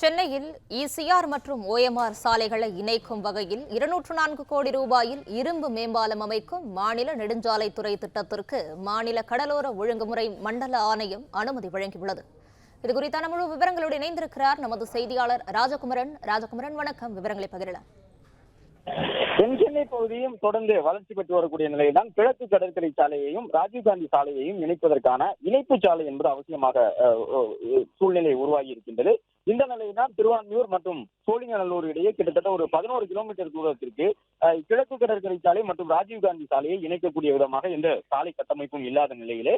சென்னையில் இசிஆர் மற்றும் ஓஎம்ஆர் சாலைகளை இணைக்கும் வகையில் 204 கோடி ரூபாயில் இரும்பு மேம்பாலம் அமைக்கும் மாநில நெடுஞ்சாலைத்துறை திட்டத்திற்கு மாநில கடலோர ஒழுங்குமுறை மண்டல ஆணையம் அனுமதி வழங்கியுள்ளது. இதுகுறித்தான முழு விவரங்களோடு இணைந்திருக்கிறார் நமது செய்தியாளர் ராஜகுமரன். வணக்கம். விவரங்களை பகிரலாம். தென்சென்னை பகுதியும் தொடர்ந்து வளர்ச்சி பெற்று வரக்கூடிய நிலையில்தான் கிழக்கு கடற்கரை சாலையையும் ராஜீவ்காந்தி சாலையையும் இணைப்பதற்கான இணைப்பு சாலை என்பது அவசியமாக சூழ்நிலை உருவாகி இருக்கின்றது. இந்த நிலையில்தான் திருவான்மியூர் மற்றும் சோழிங்கநல்லூர் இடையே கிட்டத்தட்ட ஒரு 11 கிலோமீட்டர் தூரத்திற்கு கிழக்கு கடற்கரை சாலை மற்றும் ராஜீவ்காந்தி சாலையை இணைக்கக்கூடிய விதமாக எந்த சாலை கட்டமைப்பும் இல்லாத நிலையிலே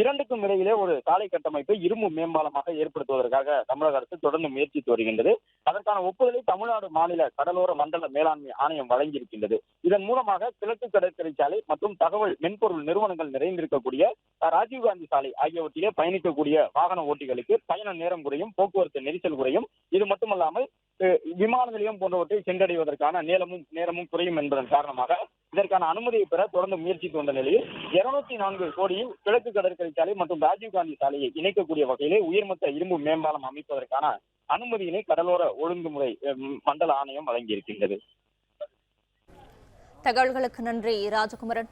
இரண்டுக்கும் இடையிலே ஒரு சாலை கட்டமைப்பை இரும்பு மேம்பாலமாக ஏற்படுத்துவதற்காக தமிழக அரசு தொடர்ந்து முயற்சித்து வருகின்றது. அதற்கான ஒப்புதலை தமிழ்நாடு மாநில கடலோர மண்டல மேலாண்மை ஆணையம் வழங்கியிருக்கின்றது. இதன் மூலமாக கிழக்கு கடற்கரை சாலை மற்றும் தகவல் மென்பொருள் நிறுவனங்கள் நிறைந்திருக்கக்கூடிய ராஜீவ்காந்தி சாலை ஆகியவற்றிலே பயணிக்கக்கூடிய வாகன ஓட்டிகளுக்கு பயண நேரம் குறையும், போக்குவரத்து நெரிசல் குறையும். இது மட்டுமல்லாமல் விமான நிலையம் போன்றவற்றை சென்றடைவதற்கான நேரமும் குறையும் என்பதன் காரணமாக இதற்கான அனுமதியை பெற தொடர்ந்து முயற்சித்து வந்த நிலையில் 204 கோடியில் கிழக்கு கடற்கரை சாலை மற்றும் ராஜீவ்காந்தி சாலையை இணைக்கக்கூடிய வகையிலே உயர்மட்ட இரும்பு மேம்பாலம் அமைப்பதற்கான அனுமதியினை கடலோர ஒழுங்குமுறை மண்டல ஆணையம் வழங்கியிருக்கின்றது. தகவல்களுக்கு நன்றி ராஜகுமரன்.